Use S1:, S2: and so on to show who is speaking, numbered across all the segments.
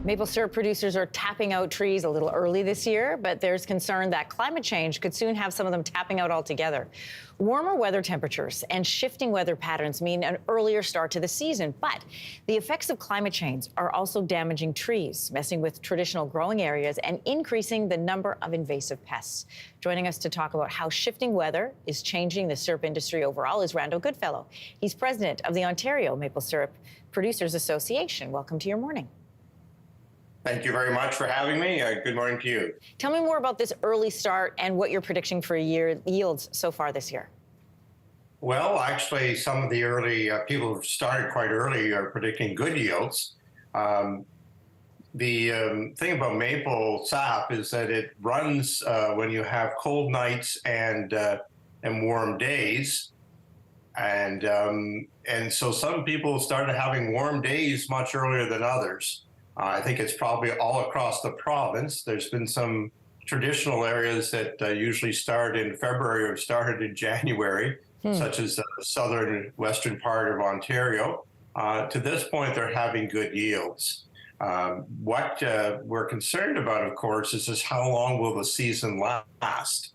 S1: Maple syrup producers are tapping out trees a little early this year, but there's concern that climate change could soon have some of them tapping out altogether. Warmer weather temperatures and shifting weather patterns mean an earlier start to the season, but the effects of climate change are also damaging trees, messing with traditional growing areas and increasing the number of invasive pests. Joining us to talk about how shifting weather is changing the syrup industry overall is Rando Goodfellow. He's president of the Ontario Maple Syrup Producers Association. Welcome to Your Morning.
S2: Thank you very much for having me. Good morning to you.
S1: Tell me more about this early start and what you're predicting for yields so far this year.
S2: Well, actually, some of the early people who started quite early are predicting good yields. The thing about maple sap is that it runs when you have cold nights and warm days. And so some people started having warm days much earlier than others. I think it's probably all across the province. There's been some traditional areas that usually start in February or started in January, such as the southern western part of Ontario. To this point, they're having good yields. What we're concerned about, of course, is just how long will the season last?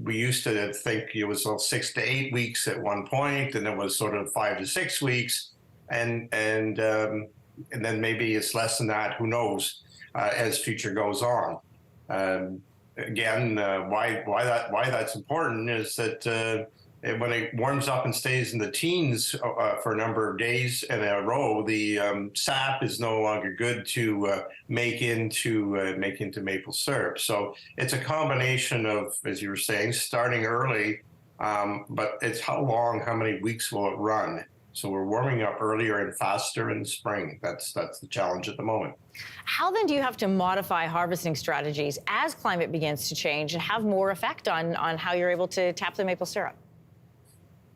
S2: We used to think it was 6 to 8 weeks at one point, and it was sort of 5 to 6 weeks, and then maybe it's less than that, who knows, as future goes on. Again, why that's important is that when it warms up and stays in the teens for a number of days in a row, the sap is no longer good to make into maple syrup. So it's a combination of, as you were saying, starting early, but it's how long, how many weeks will it run? So we're warming up earlier and faster in the spring. That's the challenge at the moment.
S1: How then do you have to modify harvesting strategies as climate begins to change and have more effect on how you're able to tap the maple syrup?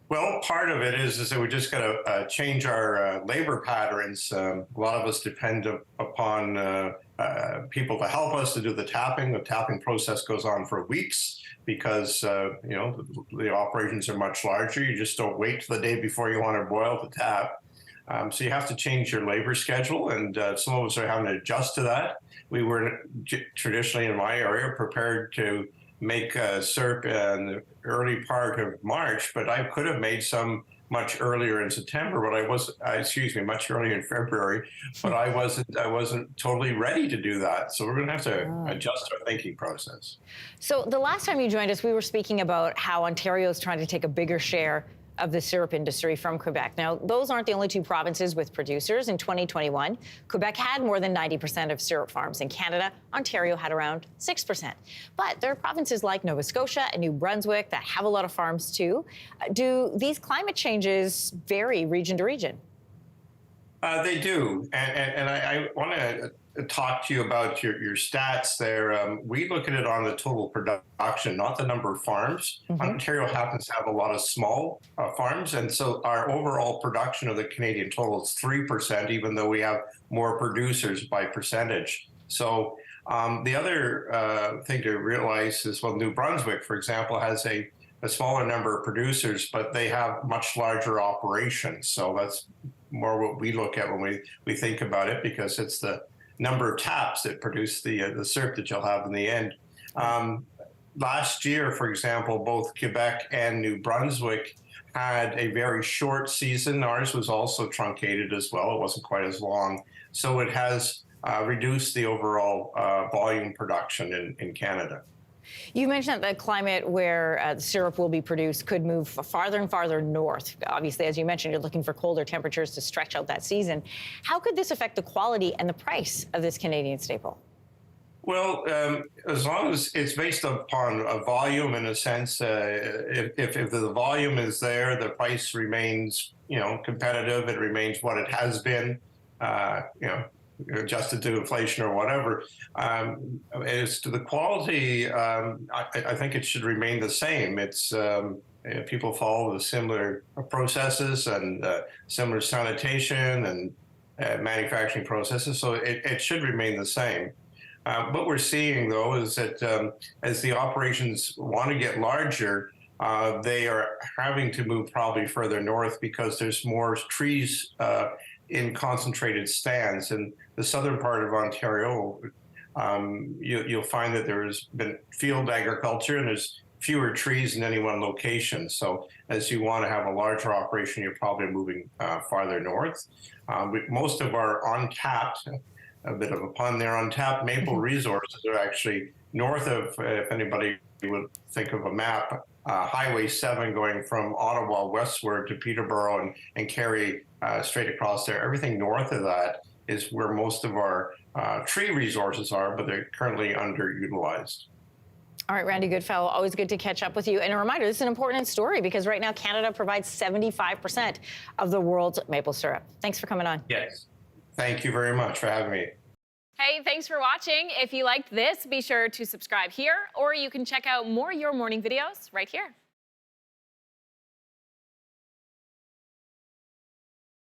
S2: Well, part of it is that we just got to change our labor patterns. A lot of us depend upon people to help us to do the tapping. The tapping process goes on for weeks because the operations are much larger. You just don't wait till the day before you want to boil the tap. So you have to change your labor schedule, and some of us are having to adjust to that. We were traditionally in my area prepared to make syrup in the early part of March, but I could have made some much earlier in September, but much earlier in February, but I wasn't totally ready to do that. So we're going to have to adjust our thinking process. So
S1: the last time you joined us, we were speaking about how Ontario is trying to take a bigger share of the syrup industry from Quebec. Now, those aren't the only two provinces with producers. In 2021, Quebec had more than 90% of syrup farms. In Canada, Ontario had around 6%. But there are provinces like Nova Scotia and New Brunswick that have a lot of farms too. Do these climate changes vary region to region?
S2: They do. And I want to talk to you about your stats there. We look at it on the total production, not the number of farms. Ontario happens to have a lot of small farms, and so our overall production of the Canadian total is 3%, even though we have more producers by percentage. So the other thing to realize is, well, New Brunswick, for example, has a smaller number of producers, but they have much larger operations. So that's more what we look at when we think about it, because it's the number of taps that produce the syrup that you'll have in the end. Last year, for example, both Quebec and New Brunswick had a very short season. Ours was also truncated as well. It wasn't quite as long. So it has reduced the overall volume production in Canada.
S1: You mentioned that the climate where the syrup will be produced could move farther and farther north. Obviously, as you mentioned, you're looking for colder temperatures to stretch out that season. How could this affect the quality and the price of this Canadian staple?
S2: Well, as long as it's based upon a volume, in a sense, if the volume is there, the price remains, competitive. It remains what it has been, adjusted to inflation or whatever. As to the quality, I think it should remain the same. It's people follow the similar processes and similar sanitation and manufacturing processes, so it should remain the same. What we're seeing, though, is that as the operations want to get larger, they are having to move probably further north because there's more trees in concentrated stands. In the southern part of Ontario, you'll find that there's been field agriculture and there's fewer trees in any one location. So as you want to have a larger operation, you're probably moving farther north. Most of our untapped, a bit of a pun there, untapped maple resources are actually north of, if anybody would think of a map, Highway 7 going from Ottawa westward to Peterborough and carry straight across there. Everything north of that is where most of our tree resources are, but they're currently underutilized.
S1: All right, Randy Goodfellow, always good to catch up with you. And a reminder, this is an important story because right now Canada provides 75% of the world's maple syrup. Thanks for coming on.
S2: Yes. Thank you very much for having me.
S3: Hey, thanks for watching. If you liked this, be sure to subscribe here, or you can check out more Your Morning videos right here.